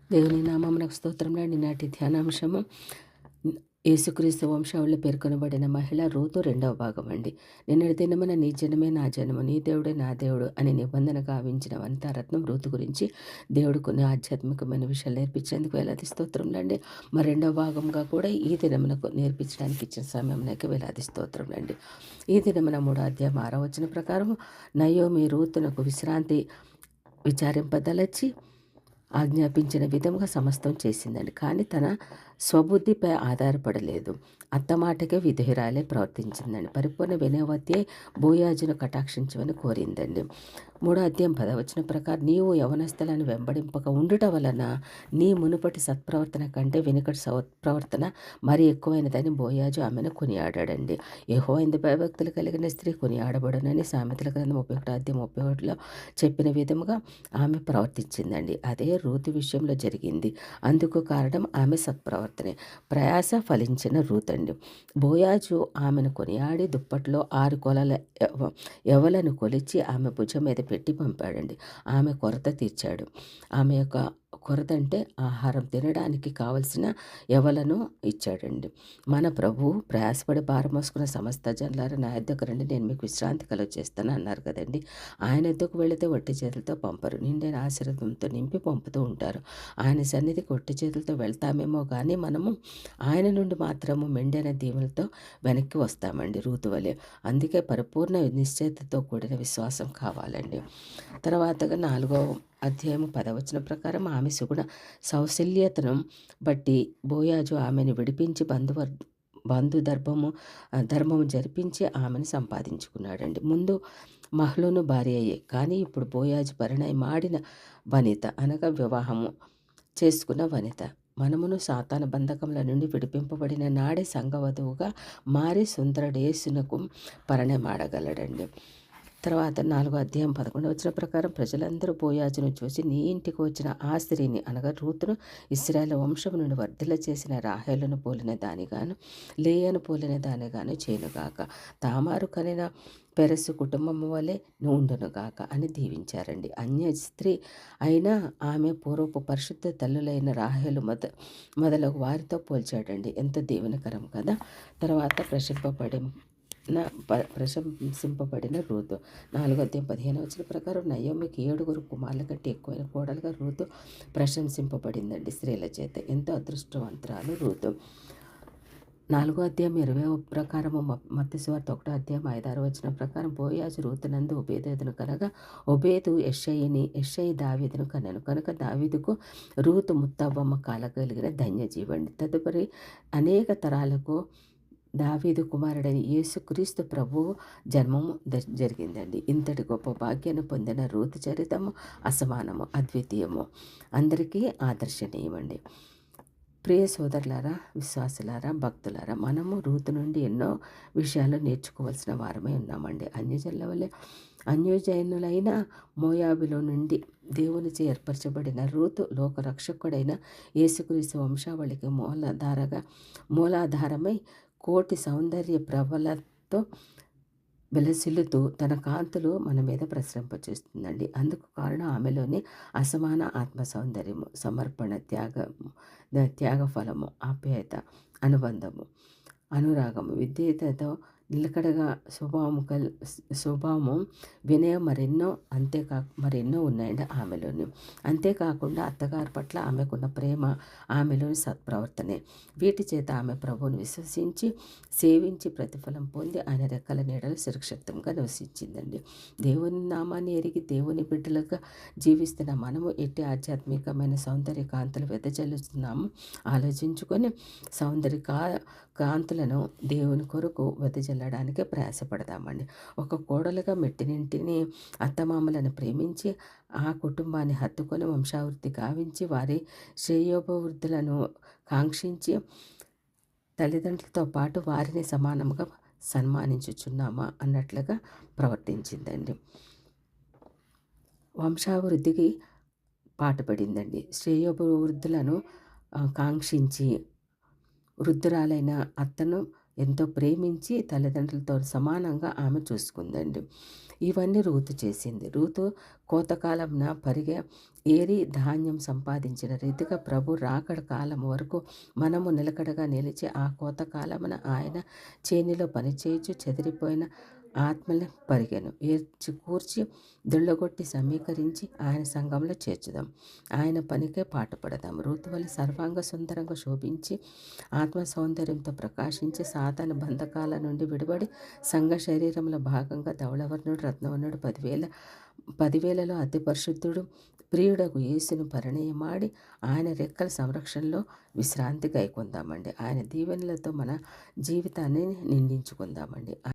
దేవుని నామమునకు స్తోత్రములండి. నాటి ధ్యానాంశము యేసుక్రీస్తు వంశావళిలో పేర్కొనబడిన మహిళ రూతు 2వ భాగం అండి. నిన్నటి దినమున నీ జనమే నా జనము, నీ దేవుడే నా దేవుడు అని నిబంధన గావించిన వనితారత్నం రూతు గురించి దేవుడు కొన్ని ఆధ్యాత్మికమైన విషయాలు నేర్పించేందుకు వేలాది స్తోత్రములండి. మరి 2వ భాగంగా కూడా ఈ దినమునకు నేర్పించడానికి ఇచ్చిన సమయంలోకి వేలాది స్తోత్రములండి. ఈ దినమున 3వ అధ్యాయం 6వ వచనం ప్రకారం నయోమి రూతునకు విశ్రాంతి విచారింపదలచి ఆజ్ఞాపించిన విధముగా సమస్తం చేసిందండి. కానీ తన స్వబుద్ధిపై ఆధారపడలేదు. అత్తమాటకే విధేయురాలే ప్రవర్తించిందండి. పరిపూర్ణ వినయవతి బోయాజును కటాక్షించమని కోరిందండి. 3వ అధ్యాయం 10వ వచనం ప్రకారం నీవు యవనస్తులను వెంబడింపక ఉండుట వలన నీ మునుపటి సత్ప్రవర్తన కంటే వెనుకటి సత్ప్రవర్తన మరి ఎక్కువైనదని బోయాజు ఆమెను కొనియాడాడండి. యెహోవా భయభక్తులు కలిగిన స్త్రీ కొనియాడబడనని సామెతల గ్రంథం 31వ అధ్యాయం 31లో చెప్పిన విధముగా ఆమె ప్రవర్తించిందండి. అదే రూతు విషయంలో జరిగింది. అందుకు కారణం ఆమె సత్ప్రవర్తనే. ప్రయాస ఫలించిన రూత్ అండి. బోయాజు ఆమెను కొనియాడి దుప్పట్లో 6 కొలల యవలను కొలిచి ఆమె భుజం మీద పెట్టి పంపాడండి. ఆమె కొరత తీర్చాడు. ఆమె యొక్క కొరత అంటే ఆహారం తినడానికి కావలసిన యవలను ఇచ్చాడండి. మన ప్రభువు ప్రయాసపడి భారం మోసుకున్న సమస్త జనులారా నా యొద్దకు రండి, నేను మీకు విశ్రాంతి కలుగ చేస్తాను అన్నారు కదండి. ఆయన యొద్దకు వెళితే వట్టి చేతులతో పంపరు, నిండైన ఆశీర్వాదంతో నింపి పంపుతూ ఉంటారు. ఆయన సన్నిధికి వట్టి చేతులతో వెళ్తామేమో కానీ మనము ఆయన నుండి మాత్రము మెండైన దీవులతో వెనక్కి వస్తామండి రూతు వలె. అందుకే పరిపూర్ణ నిశ్చయతతో కూడిన విశ్వాసం కావాలండి. తర్వాతగా 4వ అధ్యాయము 10వ వచనం ప్రకారం ఆమె సుగుణ సౌశల్యతను బట్టి బోయాజు ఆమెను విడిపించి ధర్మము జరిపించి ఆమెను సంపాదించుకున్నాడండి. ముందు మహ్లోను భార్య అయ్యే, కానీ ఇప్పుడు బోయాజు పరిణయమాడిన వనిత, అనగా వివాహము చేసుకున్న వనిత. మనమును సాతాను బంధకముల నుండి విడిపింపబడిన నాడే సంఘవధువుగా మారి సుందరుడేసునకు పరిణయమాడగలడండి. తర్వాత 4వ అధ్యాయం 11వ వచనం ప్రకారం ప్రజలందరూ బోయాజును చూసి నీ ఇంటికి వచ్చిన ఆ స్త్రీని, అనగా రూతును, ఇశ్రాయేలు వంశం నుండి వర్ధిల్ల చేసిన రాహేలును పోలిన దానిగాను లేయను పోలిన దానిగాను చేయునుగాక, తామారు కనిన పెరసు కుటుంబము వలె ఉండునుగాక అని దీవించారండి. అన్య స్త్రీ అయినా ఆమె పూర్వపు పరిశుద్ధ తల్లులైన రాహేలు మొదలగు వారితో పోల్చాడండి. ఎంత దీవెనకరం కదా. తర్వాత ప్రశంసింపబడిన రూతు. 4వ అధ్యాయం 15వ వచనం ప్రకారం నయోమికి 7 కుమారుల కంటే ఎక్కువైన కోడలుగా రూతు ప్రశంసింపబడిందండి స్త్రీల చేత. ఎంతో అదృష్టవంతురాలు రూతు. 4వ అధ్యాయం 20వ ప్రకారము మత్తయి సువార్త 1వ అధ్యాయం 5-6 వచనం ప్రకారం బోయాజు రూతునందు ఒబేదెదును కనగా ఒబేదు యెషయిని, యెషయి దావీదును కనెను. కనుక దావీదుకు రూతు ముత్తవ్వమ్మ కాలగలిగిన ధన్యజీవండి. తదుపరి అనేక తరాలకు దావీదు కుమారుడైన యేసుక్రీస్తు ప్రభువు జన్మము జరిగిందండి. ఇంతటి గొప్ప భాగ్యాన్ని పొందిన రూతు చరితము అసమానము, అద్వితీయము, అందరికీ ఆదర్శనీయమండి. ప్రియ సోదరులారా, విశ్వాసులారా, భక్తులారా, మనము రూతు నుండి ఎన్నో విషయాలు నేర్చుకోవాల్సిన వారమై ఉన్నామండి. అన్యజనుల వల్లే అన్యజనులైన మోయాబులో నుండి దేవునిచే ఏర్పరచబడిన రూతు లోకరక్షకుడైన యేసుక్రీస్తు వంశావళికి మూలాధారమై కోటి సౌందర్య ప్రబలతో విలసిల్లుతూ తన కాంతులు మన మీద ప్రసరింపచేస్తుందండి. అందుకు కారణం ఆమెలోని అసమాన ఆత్మ సౌందర్యము, సమర్పణ, త్యాగఫలము, ఆప్యాయత, అనుబంధము, అనురాగము, విధేయతతో నిలకడగా స్వభావము, వినయం మరెన్నో ఉన్నాయండి ఆమెలోని. అంతేకాకుండా అత్తగారి పట్ల ఆమెకున్న ప్రేమ, ఆమెలోని సత్ప్రవర్తనే. వీటి చేత ఆమె ప్రభువుని విశ్వసించి సేవించి ప్రతిఫలం పొంది ఆయన రెక్కల నీడలు సురక్షితంగా నివసించిందండి. దేవుని నామాన్ని ఎరిగి దేవుని బిడ్డలుగా జీవిస్తున్న మనము ఎట్టి ఆధ్యాత్మికమైన సౌందర్య కాంతులు వెదజల్లుతున్నాము ఆలోచించుకొని కాంతులను దేవుని కొరకు వెదజల్లడానికి ప్రయాసపడదామండి. ఒక కోడలుగా మెట్టినింటిని అత్తమామలను ప్రేమించి ఆ కుటుంబాన్ని హత్తుకొని వంశావృద్ధి గావించి వారి శ్రేయోభివృద్ధులను కాంక్షించి తల్లిదండ్రులతో పాటు వారిని సమానంగా సన్మానించుచున్నామా అన్నట్లుగా ప్రవర్తించిందండి. వంశాభివృద్ధికి పాటుపడిందండి. శ్రేయోభివృద్ధులను కాంక్షించి వృద్ధురాలైన అత్తను ఎంతో ప్రేమించి తల్లిదండ్రులతో సమానంగా ఆమె చూసుకుందండి. ఇవన్నీ రూతు చేసింది. రూతు కోతకాలంన ఏరి ధాన్యం సంపాదించిన రీతిగా ప్రభు రాకడ కాలం వరకు మనము నిలకడగా నిలిచి ఆ కోతకాలమున ఆయన చేనిలో పనిచేయచ్చు చెదిరిపోయిన ఆత్మల్ని పరిగెను ఏర్చి కూర్చి దుళ్ళగొట్టి సమీకరించి ఆయన సంఘంలో చేర్చుదాం. ఆయన పనికే పాటుపడదాం. రూతు వలె సర్వాంగ సుందరంగా శోభించి ఆత్మ సౌందర్యంతో ప్రకాశించి సాతాను బంధకాల నుండి విడిపడి సంఘ శరీరంలో భాగంగా ధవళవర్ణుడు రత్నవర్ణుడు 10,000లో అతి పరిశుద్ధుడు ప్రియుడకు యేసును పరిణయమాడి ఆయన రెక్కల సంరక్షణలో విశ్రాంతి గైకొందామండి. ఆయన దీవెనలతో మన జీవితాన్ని నిండించుకుందామండి.